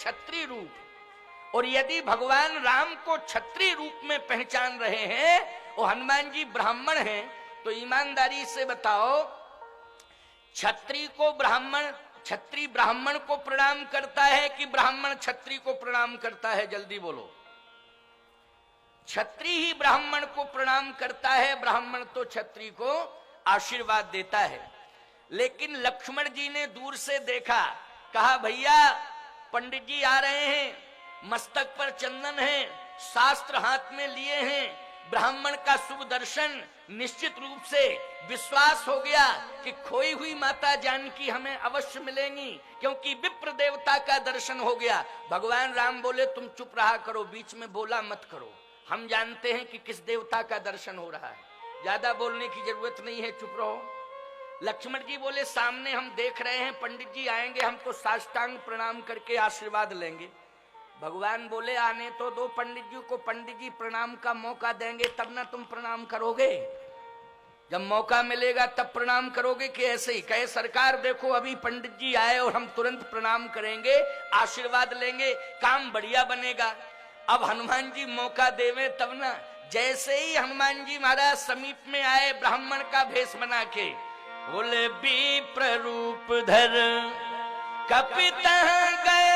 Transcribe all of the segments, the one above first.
क्षत्रिय रूप। और यदि भगवान राम को क्षत्रिय रूप में पहचान रहे हैं और हनुमान जी ब्राह्मण हैं, तो ईमानदारी से बताओ, क्षत्रिय ब्राह्मण को प्रणाम करता है कि ब्राह्मण क्षत्रिय को प्रणाम करता है? जल्दी बोलो। क्षत्रिय ही ब्राह्मण को प्रणाम करता है, ब्राह्मण तो क्षत्रिय को आशीर्वाद देता है। लेकिन लक्ष्मण जी ने दूर से देखा, कहा भैया पंडित जी आ रहे हैं, मस्तक पर चंदन है, शास्त्र हाथ में लिए हैं, ब्राह्मण का शुभ दर्शन, निश्चित रूप से विश्वास हो गया कि खोई हुई माता जानकी हमें अवश्य मिलेंगी, क्योंकि विप्र देवता का दर्शन हो गया। भगवान राम बोले तुम चुप रहा करो, बीच में बोला मत करो, हम जानते हैं कि किस देवता का दर्शन हो रहा है, ज्यादा बोलने की जरूरत नहीं है, चुप रहो। लक्ष्मण जी बोले सामने हम देख रहे हैं, पंडित जी आएंगे, हम तो साष्टांग प्रणाम करके आशीर्वाद लेंगे। भगवान बोले आने तो दो पंडित जी को, पंडित जी प्रणाम का मौका देंगे तब ना तुम प्रणाम करोगे, जब मौका मिलेगा तब प्रणाम करोगे कि ऐसे ही? कहे सरकार देखो अभी पंडित जी आए और हम तुरंत प्रणाम करेंगे, आशीर्वाद लेंगे, काम बढ़िया बनेगा। अब हनुमान जी मौका देवे तब ना। जैसे ही हनुमान जी महाराज समीप में आए ब्राह्मण का भेष बना के, बोले विप्र रूप धर कपित गए,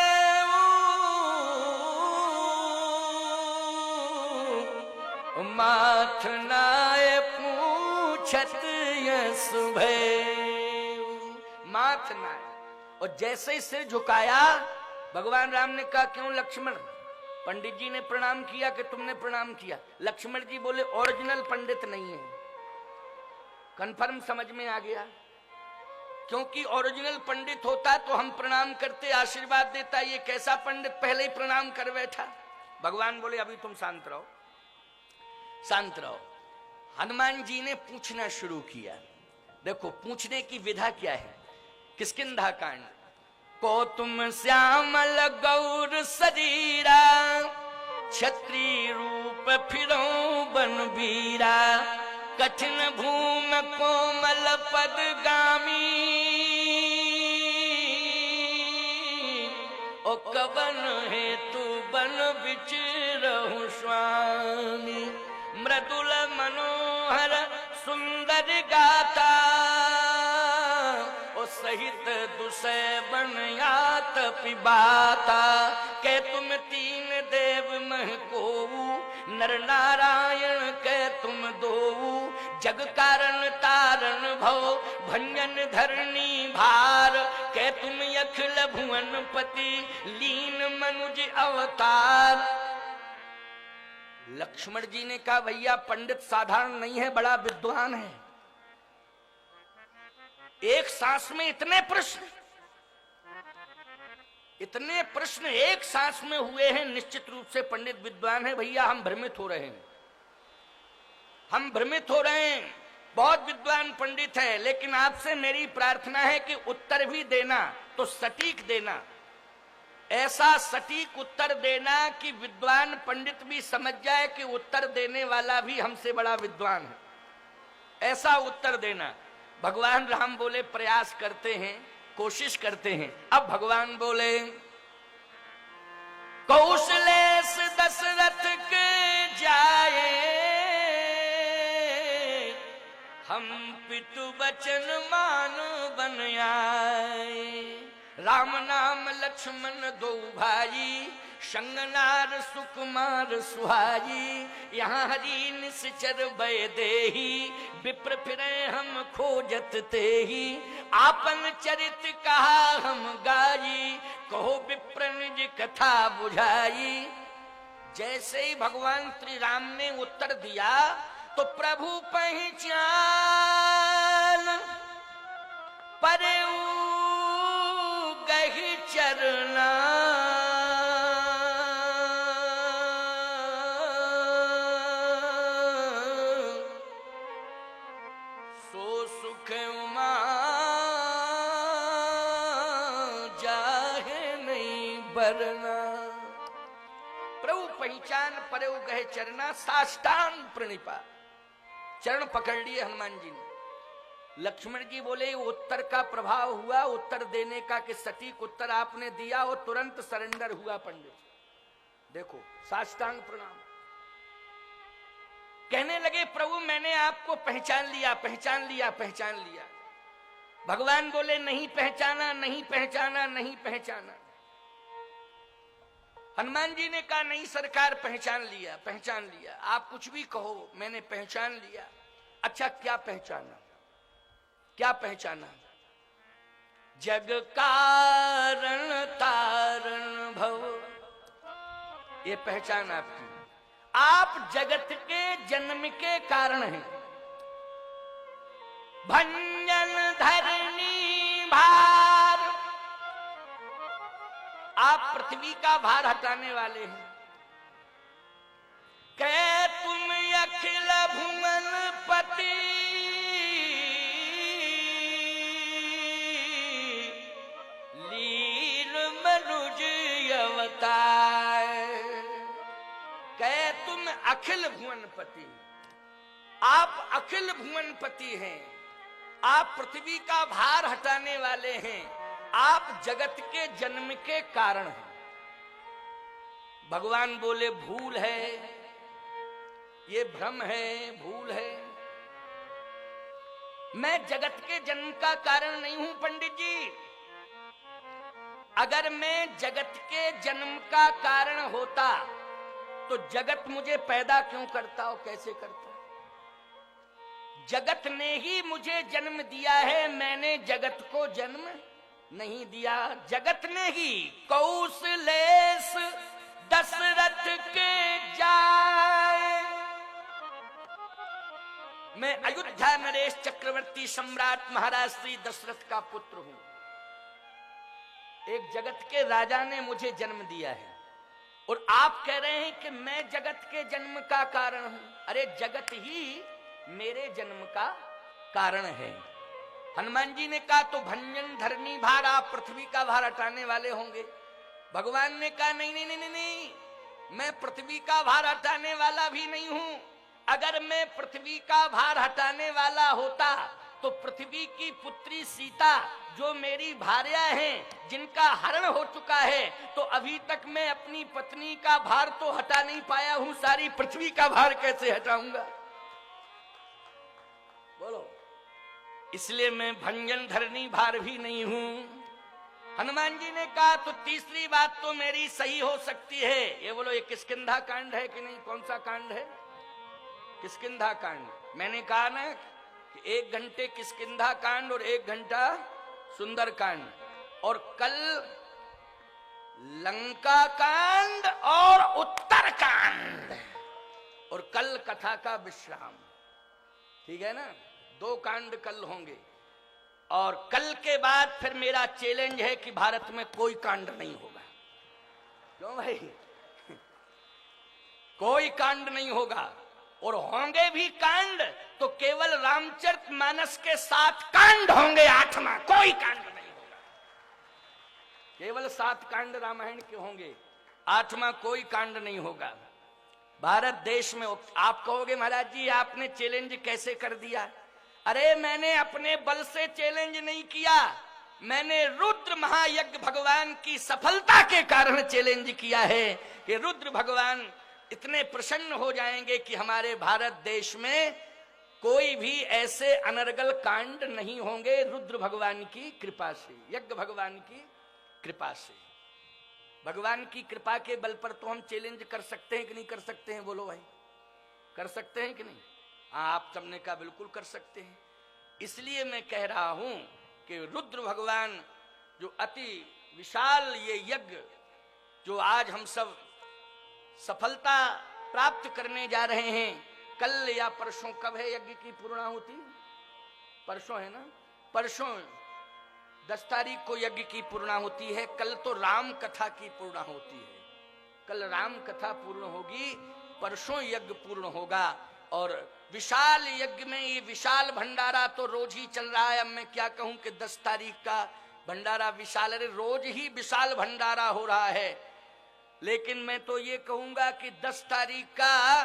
माथ नाय पूछत यश भय, माथ नाय। और जैसे ही सिर झुकाया, भगवान राम ने कहा क्यों लक्ष्मण, पंडित जी ने प्रणाम किया कि तुमने प्रणाम किया? लक्ष्मण जी बोले ओरिजिनल पंडित नहीं है। कंफर्म समझ में आ गया? क्योंकि ओरिजिनल पंडित होता तो हम प्रणाम करते, आशीर्वाद देता, ये कैसा पंडित पहले ही प्रणाम कर बैठा। भगवान बोले अभी तुम शांत रहो, शांत रहो। हनुमान जी ने पूछना शुरू किया। देखो पूछने की विधा क्या है। किष्किंधा कांड। को तुम श्यामल गौर शरीरा, क्षत्रिय रूप फिरो बनवीरा, कठिन भूम कोमल पदगामी, ओ कवन हेतु बन विचरहु स्वामी, मृदुल मनोहर सुंदर गाता, ओ सहित दुसै बनयात पिबाता, के तुम तीन देव मह कोऊ, नर नारायण के तुम दोऊ, जग कारण तारण भव भंजन धरणी भार, के तुम अखिल भुवन पति लीन मनुज अवतार। लक्ष्मण जी ने कहा भैया पंडित साधारण नहीं है, बड़ा विद्वान है। एक सांस में इतने प्रश्न एक सांस में हुए हैं, निश्चित रूप से पंडित विद्वान है। भैया हम भ्रमित हो रहे हैं, हम भ्रमित हो रहे हैं, बहुत विद्वान पंडित है। लेकिन आपसे मेरी प्रार्थना है कि उत्तर भी देना तो सटीक देना, ऐसा सटीक उत्तर देना कि विद्वान पंडित भी समझ जाए कि उत्तर देने वाला भी हमसे बड़ा विद्वान है, ऐसा उत्तर देना। भगवान राम बोले प्रयास करते हैं, कोशिश करते हैं। अब भगवान बोले कौशलेश दशरथ के जाए, हम पितु बचन मान बन आए, राम नाम लक्ष्मण दो भाई, संगनार सुकुमार सुहाई, यहाँ हरि निश्चर भय देही, विप्र फिरे हम खोजत तेही, आपन चरित कहा हम गाई, कहो विप्र निज कथा बुझाई। जैसे ही भगवान श्री राम ने उत्तर दिया तो प्रभु पहचान परऊ गहि चरना, सो सुख उमा जाहे नहीं बरना। प्रभु पहचान परऊ गहे चरना, साष्टांग प्रणिपा, चरण पकड़ लिए हनुमान जी ने। लक्ष्मण जी बोले उत्तर का प्रभाव हुआ, उत्तर देने का, कि सटीक उत्तर आपने दिया, वो तुरंत सरेंडर हुआ पंडित। देखो साष्टांग प्रणाम। कहने लगे प्रभु मैंने आपको पहचान लिया, पहचान लिया, पहचान लिया। भगवान बोले नहीं पहचाना, नहीं पहचाना, नहीं पहचाना। हनुमान जी ने कहा नहीं सरकार पहचान लिया, पहचान लिया, आप कुछ भी कहो मैंने पहचान लिया। अच्छा क्या पहचाना, क्या पहचाना? जग कारण तारण भव, ये पहचान आपकी। आप जगत के जन्म के कारण हैं। भंजन धरनी भार, आप पृथ्वी का भार हटाने वाले हैं। कह तुम अखिल भुवन पति, लीन मनुज अवतार। कह तुम अखिल भुवनपति, आप अखिल भुवनपति हैं, आप पृथ्वी का भार हटाने वाले हैं, आप जगत के जन्म के कारण हैं। भगवान बोले भूल है, ये भ्रम है, भूल है। मैं जगत के जन्म का कारण नहीं हूं पंडित जी। अगर मैं जगत के जन्म का कारण होता तो जगत मुझे पैदा क्यों करता और कैसे करता? जगत ने ही मुझे जन्म दिया है, मैंने जगत को जन्म नहीं दिया। जगत ने ही कौशलेश दशरथ के जाए, मैं अयोध्या नरेश चक्रवर्ती सम्राट महाराज श्री दशरथ का पुत्र हूं। एक जगत के राजा ने मुझे जन्म दिया है और आप कह रहे हैं कि मैं जगत के जन्म का कारण हूं। अरे जगत ही मेरे जन्म का कारण है। हनुमान जी ने कहा तो भंजन धरनी भार, आप पृथ्वी का भार हटाने वाले होंगे। भगवान ने कहा नहीं नहीं नहीं नहीं, मैं पृथ्वी का भार हटाने वाला भी नहीं हूं। अगर मैं पृथ्वी का भार हटाने वाला होता तो पृथ्वी की पुत्री सीता जो मेरी भार्या हैं, जिनका हरण हो चुका है, तो अभी तक मैं अपनी पत्नी का भार तो हटा नहीं पाया हूं, सारी पृथ्वी का भार कैसे हटाऊंगा? बोलो। इसलिए मैं भंजन धरनी भार भी नहीं हूं। हनुमान जी ने कहा तो तीसरी बात तो मेरी सही हो सकती है। ये बोलो ये किष्किंधा कांड है कि नहीं? कौन सा कांड है? किष्किंधा कांड। मैंने कहा ना कि 1 घंटे किष्किंधा कांड और 1 घंटा सुंदर कांड, और कल लंका कांड और उत्तर कांड, और कल कथा का विश्राम। ठीक है ना? 2 कांड कल होंगे। और कल के बाद फिर मेरा चैलेंज है कि भारत में कोई कांड नहीं होगा। क्यों भाई? कोई कांड नहीं होगा, और होंगे भी कांड तो केवल रामचरितमानस के 7 कांड होंगे, 8वां कोई कांड नहीं होगा। केवल 7 कांड रामायण के होंगे, 8वां कोई कांड नहीं होगा भारत देश में। आप कहोगे महाराज जी आपने चैलेंज कैसे कर दिया? अरे मैंने अपने बल से चैलेंज नहीं किया, मैंने रुद्र महायज्ञ भगवान की सफलता के कारण चैलेंज किया है कि रुद्र भगवान इतने प्रसन्न हो जाएंगे कि हमारे भारत देश में कोई भी ऐसे अनर्गल कांड नहीं होंगे, रुद्र भगवान की कृपा से, यज्ञ भगवान की कृपा से। भगवान की कृपा के बल पर तो हम चैलेंज कर सकते हैं कि नहीं कर सकते हैं? बोलो भाई, कर सकते हैं कि नहीं? हाँ, आप सबने कहा बिल्कुल कर सकते हैं। इसलिए मैं कह रहा हूं कि रुद्र भगवान जो अति विशाल ये यज्ञ जो आज हम सब सफलता प्राप्त करने जा रहे हैं, कल या परसों, कब है यज्ञ की पूर्णाहुति? परसों है ना? परसों 10 तारीख को यज्ञ की पूर्णाहुति है। कल तो राम कथा की पूर्णाहुति है। कल राम कथा पूर्ण होगी, परसों यज्ञ पूर्ण होगा। और विशाल यज्ञ में ये विशाल भंडारा तो रोज ही चल रहा है। अब मैं क्या कहूं कि 10 तारीख का भंडारा विशाल, अरे रोज ही विशाल भंडारा हो रहा है। लेकिन मैं तो ये कहूंगा कि 10 तारीख का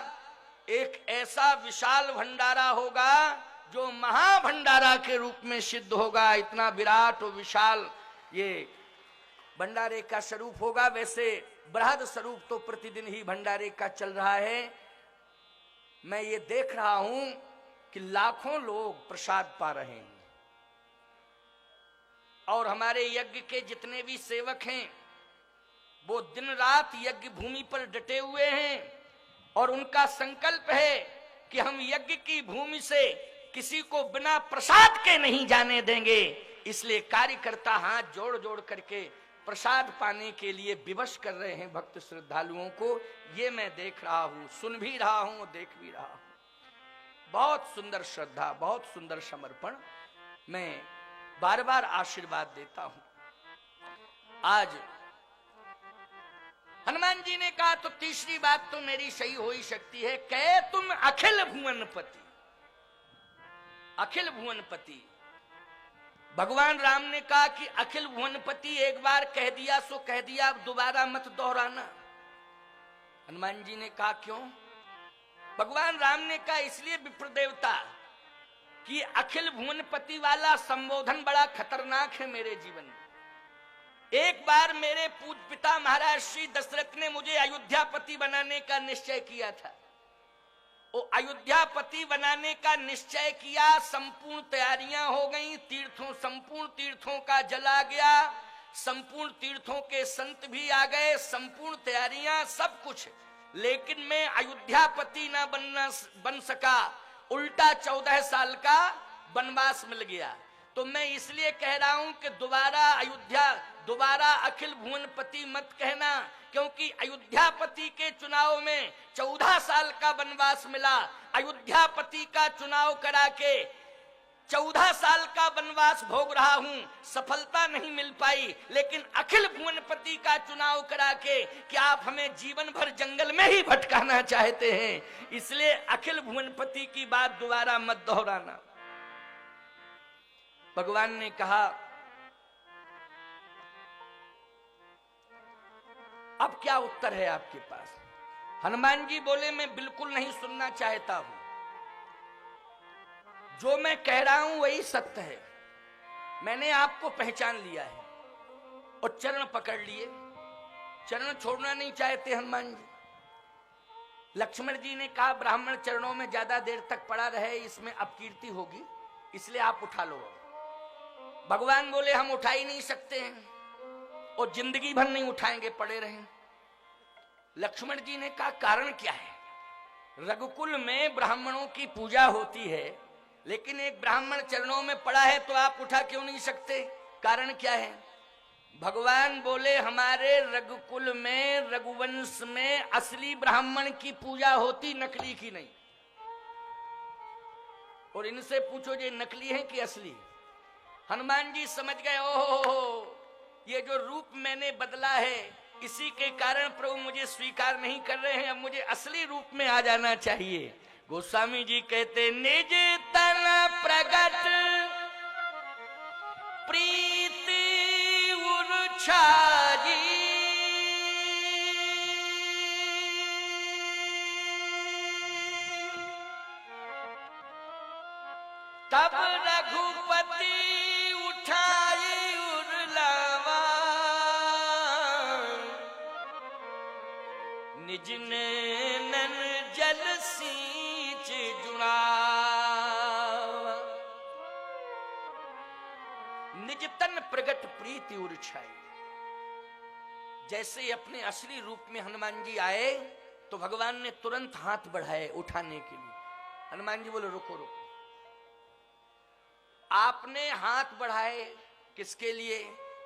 एक ऐसा विशाल भंडारा होगा जो महाभंडारा के रूप में सिद्ध होगा। इतना विराट और विशाल ये भंडारे का स्वरूप होगा। वैसे बृहद स्वरूप तो प्रतिदिन ही भंडारे का चल रहा है। मैं ये देख रहा हूं कि लाखों लोग प्रसाद पा रहे हैं और हमारे यज्ञ के जितने भी सेवक हैं वो दिन रात यज्ञ भूमि पर डटे हुए हैं और उनका संकल्प है कि हम यज्ञ की भूमि से किसी को बिना प्रसाद के नहीं जाने देंगे। इसलिए कार्यकर्ता हाथ जोड़ जोड़ करके प्रसाद पाने के लिए विवश कर रहे हैं भक्त श्रद्धालुओं को। ये मैं देख रहा हूं, सुन भी रहा हूं, देख भी रहा हूं। बहुत सुंदर श्रद्धा, बहुत सुंदर समर्पण। मैं बार बार आशीर्वाद देता हूं। आज हनुमान जी ने कहा तो तीसरी बात तो मेरी सही हो ही सकती है, कहे तुम अखिल भुवनपति। अखिल भुवनपति भगवान राम ने कहा कि अखिल भुवनपति एक बार कह दिया सो कह दिया, अब दोबारा मत दोहराना। हनुमान जी ने कहा क्यों? भगवान राम ने कहा इसलिए विप्र देवता कि अखिल भुवनपति वाला संबोधन बड़ा खतरनाक है मेरे जीवन में। एक बार मेरे पूज्य पिता महाराज श्री दशरथ ने मुझे अयोध्यापति बनाने का निश्चय किया था। वो अयोध्यापति बनाने का निश्चय किया, संपूर्ण तैयारियां हो गई, संपूर्ण तीर्थों का जल आ गया, संपूर्ण तीर्थों के संत भी आ गए, संपूर्ण तैयारियां सब कुछ, लेकिन मैं अयोध्यापति ना बन सका। उल्टा 14 साल का वनवास मिल गया। तो मैं इसलिए कह रहा हूं कि दोबारा अखिल भुवनपति मत कहना, क्योंकि अयोध्यापति के चुनाव में 14 साल का वनवास मिला। अयोध्यापति का चुनाव करा के 14 साल का वनवास भोग रहा हूं, सफलता नहीं मिल पाई। लेकिन अखिल भुवनपति का चुनाव करा के कि आप हमें जीवन भर जंगल में ही भटकाना चाहते हैं, इसलिए अखिल भुवनपति की बात दोबारा मत दोहराना। भगवान ने कहा अब क्या उत्तर है आपके पास? हनुमान जी बोले मैं बिल्कुल नहीं सुनना चाहता हूं, जो मैं कह रहा हूं वही सत्य है। मैंने आपको पहचान लिया है और चरण पकड़ लिए, चरण छोड़ना नहीं चाहते हनुमान जी। लक्ष्मण जी ने कहा ब्राह्मण चरणों में ज्यादा देर तक पड़ा रहे, इसमें अपकीर्ति होगी, इसलिए आप उठा लो। भगवान बोले हम उठा ही नहीं सकते हैं और जिंदगी भर नहीं उठाएंगे, पड़े रहें। लक्ष्मण जी ने कहा कारण क्या है? रघुकुल में ब्राह्मणों की पूजा होती है, लेकिन एक ब्राह्मण चरणों में पड़ा है तो आप उठा क्यों नहीं सकते? कारण क्या है? भगवान बोले हमारे रघुकुल में, रघुवंश में असली ब्राह्मण की पूजा होती, नकली की नहीं। और इनसे पूछो ये नकली है कि असली? हनुमान जी समझ गए, ओहो ये जो रूप मैंने बदला है इसी के कारण प्रभु मुझे स्वीकार नहीं कर रहे हैं, अब मुझे असली रूप में आ जाना चाहिए। गोस्वामी जी कहते निज तन प्रगट प्रीति उरुछाजी, तब रघुपति उठाई उरलावा, निज नैनन जल सींच जुड़ावा। निज तन प्रगट प्रीति उरछाई। जैसे अपने असली रूप में हनुमान जी आए तो भगवान ने तुरंत हाथ बढ़ाए उठाने के लिए। हनुमान जी बोले रुको रुको। आपने हाथ बढ़ाए किसके लिए?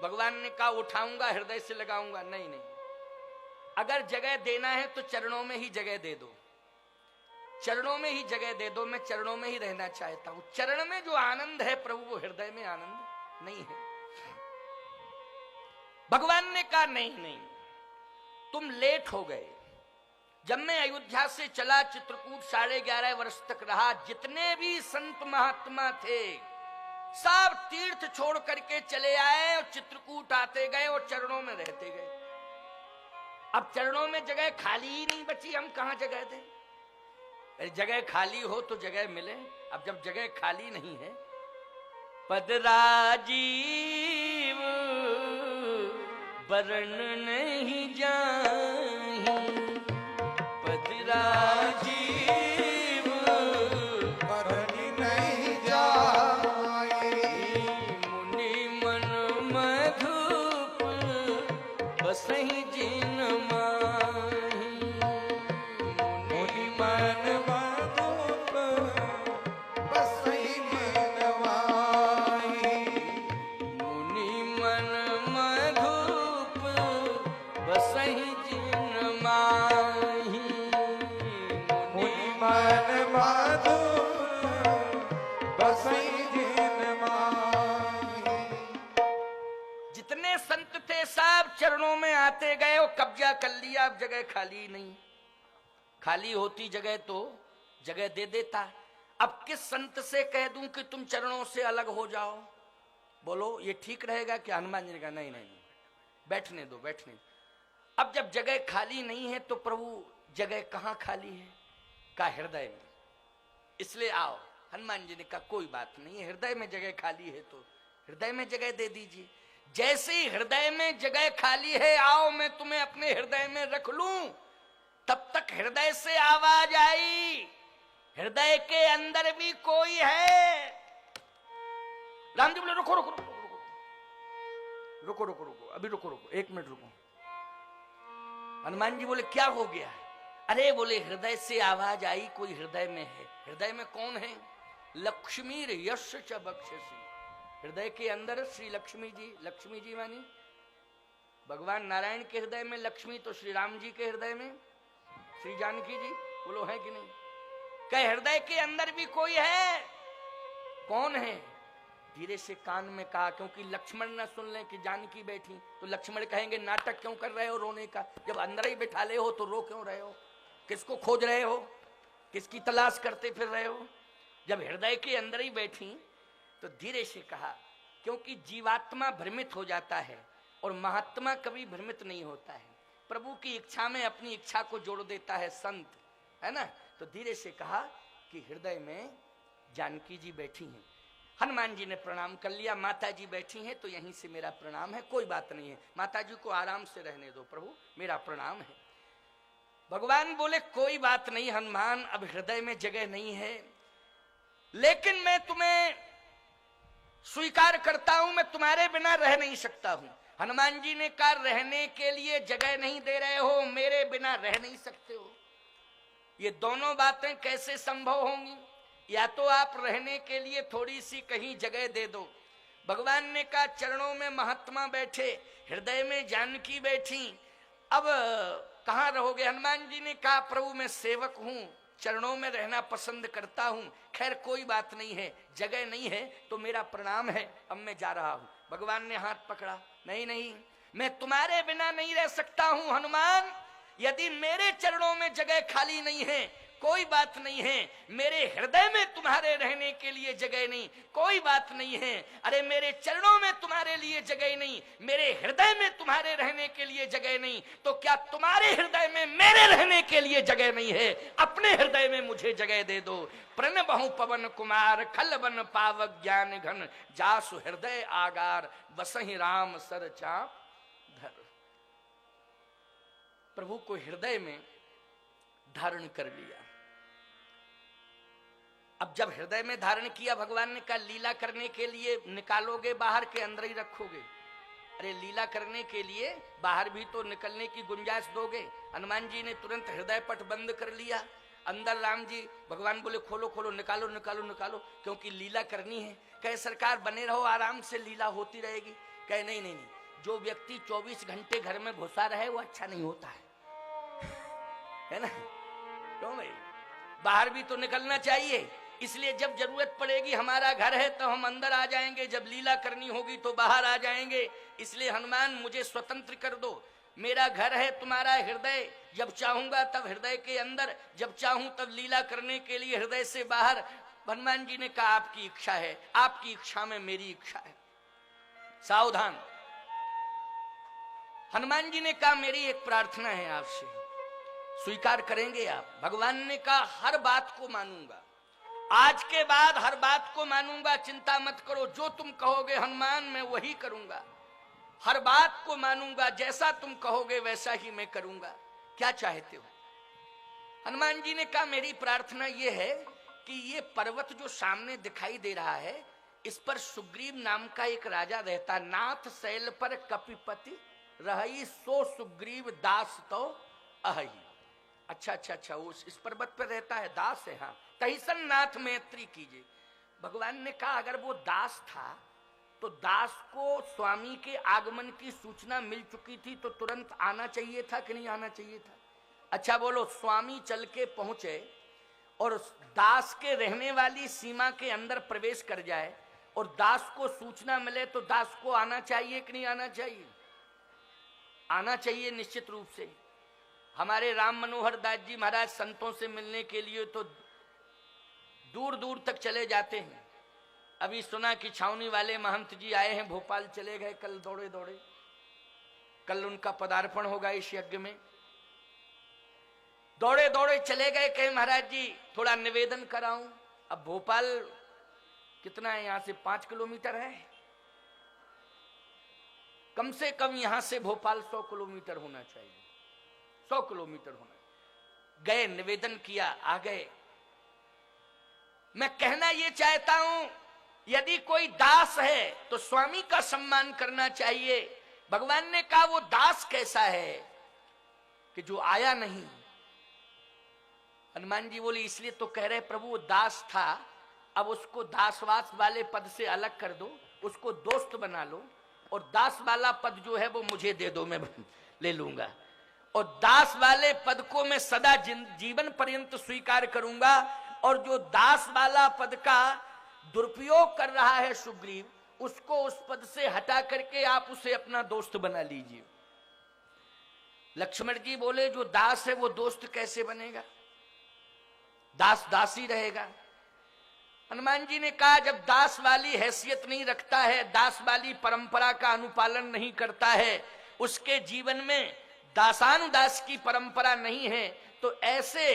भगवान ने कहा उठाऊंगा, हृदय से लगाऊंगा। नहीं नहीं, अगर जगह देना है तो चरणों में ही जगह दे दो, चरणों में ही जगह दे दो। मैं चरणों में ही रहना चाहता हूं। चरण में जो आनंद है प्रभु, वो हृदय में आनंद नहीं है। भगवान ने कहा नहीं नहीं, तुम लेट हो गए। जब मैं अयोध्या से चला, चित्रकूट 11.5 वर्ष तक रहा, जितने भी संत महात्मा थे सब तीर्थ छोड़ करके चले आए और चित्रकूट आते गए और चरणों में रहते गए। अब चरणों में जगह खाली ही नहीं बची, हम कहां जगह दें? जगह खाली हो तो जगह मिले। अब जब जगह खाली नहीं है, पद राजीव वरण नहीं जाहि, पद राजीव वरण नहीं जाहि, मुनि मन मधुप बसहि जिन माहि, मुनि मन मधुप बसहि जिन माहि, मुनि मन मधुप बसहि जिन माहि, मुनि मन मधुप बसहि जिन माहि। जितने संत थे सब चरणों में आते गए और कब्जा कर लिया। अब जगह खाली नहीं, खाली होती जगह तो जगह दे देता। अब किस संत से कह दूं कि तुम चरणों से अलग हो जाओ? बोलो ये ठीक रहेगा कि? हनुमान जी ने कहा नहीं नहीं, बैठने दो, बैठने दो। अब जब जगह खाली नहीं है तो प्रभु जगह कहां खाली है? का हृदय में। इसलिए आओ। हनुमान जी ने कहा कोई बात नहीं, हृदय में जगह खाली है तो हृदय में जगह दे दीजिए। जैसे ही हृदय में जगह खाली है, आओ मैं तुम्हें अपने हृदय में रख लूं। तब तक हृदय से आवाज आई, हृदय के अंदर भी कोई है। राम जी बोले रुको रुको रुको रुको रुको रुको रुको, अभी रुको रुको, 1 मिनट रुको। हनुमान जी बोले क्या हो गया? अरे बोले हृदय से आवाज आई, कोई हृदय में है। हृदय में कौन है? लक्ष्मी यश च बक्षसी। हृदय के अंदर श्री लक्ष्मी जी। लक्ष्मी जी मानी भगवान नारायण के हृदय में लक्ष्मी, तो श्री राम जी के हृदय में श्री जानकी जी। बोलो है कि नहीं? कहे हृदय के अंदर भी कोई है। कौन है? धीरे से कान में कहा, क्योंकि लक्ष्मण ना सुन ले कि जानकी बैठी तो लक्ष्मण कहेंगे नाटक क्यों कर रहे हो रोने का? जब अंदर ही बिठा ले हो तो रो क्यों रहे हो? किसको खोज रहे हो? किसकी तलाश करते फिर रहे हो? जब हृदय के अंदर ही बैठी तो धीरे से कहा, क्योंकि जीवात्मा भ्रमित हो जाता है और महात्मा कभी भ्रमित नहीं होता है। प्रभु की इच्छा में अपनी इच्छा को जोड़ देता है संत, है ना? तो धीरे से कहा कि हृदय में जानकी जी बैठी हैं। हनुमान जी ने प्रणाम कर लिया। माता जी बैठी हैं तो यहीं से मेरा प्रणाम है, कोई बात नहीं है, माता जी को आराम से रहने दो, प्रभु मेरा प्रणाम है। भगवान बोले कोई बात नहीं हनुमान, अब हृदय में जगह नहीं है, लेकिन मैं तुम्हें स्वीकार करता हूं, मैं तुम्हारे बिना रह नहीं सकता हूं। हनुमान जी ने कहा रहने के लिए जगह नहीं दे रहे हो, मेरे बिना रह नहीं सकते हो। ये दोनों बातें कैसे संभव होंगी? या तो आप रहने के लिए थोड़ी सी कहीं जगह दे दो। भगवान ने कहा चरणों में महात्मा बैठे, हृदय में जानकी बैठी, अब कहां रहोगे? हनुमान जी ने कहा प्रभु मैं सेवक हूं, चरणों में रहना पसंद करता हूं। खैर कोई बात नहीं है, जगह नहीं है तो मेरा प्रणाम है, अब मैं जा रहा हूं। भगवान ने हाथ पकड़ा, नहीं नहीं, मैं तुम्हारे बिना नहीं रह सकता हूं हनुमान। यदि मेरे चरणों में जगह खाली नहीं है कोई बात नहीं है, मेरे हृदय में तुम्हारे रहने के लिए जगह नहीं, कोई बात नहीं है। अरे मेरे चरणों में तुम्हारे लिए जगह नहीं, मेरे हृदय में तुम्हारे रहने के लिए जगह नहीं, तो क्या तुम्हारे हृदय में मेरे रहने के लिए जगह नहीं है? अपने हृदय में मुझे जगह दे दो। प्रण बहु पवन कुमार खल बन पावक ज्ञान घन, जासु हृदय आगार बसहि राम सर चाप धर। प्रभु को हृदय में धारण कर लिया। अब जब हृदय में धारण किया, भगवान ने कहा लीला करने के लिए निकालोगे बाहर के अंदर ही रखोगे? अरे लीला करने के लिए बाहर भी तो निकलने की गुंजाइश दोगे। हनुमान जी ने तुरंत हृदय पट बंद कर लिया। अंदर राम जी, भगवान बोले खोलो खोलो, निकालो निकालो निकालो, क्योंकि लीला करनी है। कहे सरकार बने रहो, आराम से लीला होती रहेगी। कहे नहीं नहीं नहीं, जो व्यक्ति 24 घंटे घर में घुसा रहे वो अच्छा नहीं होता है ना? क्यों भाई, बाहर भी तो निकलना चाहिए। इसलिए जब जरूरत पड़ेगी, हमारा घर है तो हम अंदर आ जाएंगे, जब लीला करनी होगी तो बाहर आ जाएंगे। इसलिए हनुमान मुझे स्वतंत्र कर दो, मेरा घर है तुम्हारा हृदय, जब चाहूंगा तब हृदय के अंदर, जब चाहूं तब लीला करने के लिए हृदय से बाहर। हनुमान जी ने कहा आपकी इच्छा है, आपकी इच्छा में मेरी इच्छा है, सावधान। हनुमान जी ने कहा मेरी एक प्रार्थना है आपसे, स्वीकार करेंगे आप? भगवान ने कहा हर बात को मानूंगा, आज के बाद हर बात को मानूंगा, चिंता मत करो, जो तुम कहोगे हनुमान मैं वही करूंगा, हर बात को मानूंगा, जैसा तुम कहोगे वैसा ही मैं करूंगा, क्या चाहते हो? हनुमान जी ने कहा मेरी प्रार्थना यह है कि ये पर्वत जो सामने दिखाई दे रहा है, इस पर सुग्रीव नाम का एक राजा रहता, नाथ शैल पर कपिपति रही, सो सुग्रीव दास तो अहि। अच्छा, वो इस पर्वत पर रहता है, दास है, हाँ, तहिसन नाथ मैत्री कीजिए। भगवान ने कहा अगर वो दास था तो दास को स्वामी के आगमन की सूचना मिल चुकी थी, तो तुरंत आना चाहिए था कि नहीं आना चाहिए था? अच्छा बोलो, स्वामी चल के पहुंचे और दास के रहने वाली सीमा के अंदर प्रवेश कर जाए और दास को सूचना मिले, तो दास को आना चाहिए कि नहीं आना चाहिए? आना चाहिए निश्चित रूप से। हमारे राम मनोहर दास जी महाराज संतों से मिलने के लिए तो दूर दूर तक चले जाते हैं। अभी सुना कि छावनी वाले महंत जी आए हैं, भोपाल चले गए कल दौड़े दौड़े, कल उनका पदार्पण होगा इस यज्ञ में, दौड़े दौड़े चले गए, कहे महाराज जी थोड़ा निवेदन कराऊं। अब भोपाल कितना है यहां से? 5 किलोमीटर है, कम से कम यहां से भोपाल 100 किलोमीटर होना चाहिए, 100 किलोमीटर होना। गए, निवेदन किया, आ गए। मैं कहना यह चाहता हूं यदि कोई दास है तो स्वामी का सम्मान करना चाहिए। भगवान ने कहा वो दास कैसा है कि जो आया नहीं? हनुमान जी बोले इसलिए तो कह रहे प्रभु वो दास था, अब उसको दासवास वाले पद से अलग कर दो, उसको दोस्त बना लो, और दास वाला पद जो है वो मुझे दे दो, मैं ले लूंगा, और दास वाले पद को मैं सदा जीवन पर्यंत स्वीकार करूंगा, और जो दास वाला पद का दुरुपयोग कर रहा है सुग्रीव, उसको उस पद से हटा करके आप उसे अपना दोस्त बना लीजिए। लक्ष्मण जी बोले जो दास है वो दोस्त कैसे बनेगा? दास दास ही रहेगा। हनुमान जी ने कहा जब दास वाली हैसियत नहीं रखता है, दास वाली परंपरा का अनुपालन नहीं करता है, उसके जीवन में दासानुदास की परंपरा नहीं है, तो ऐसे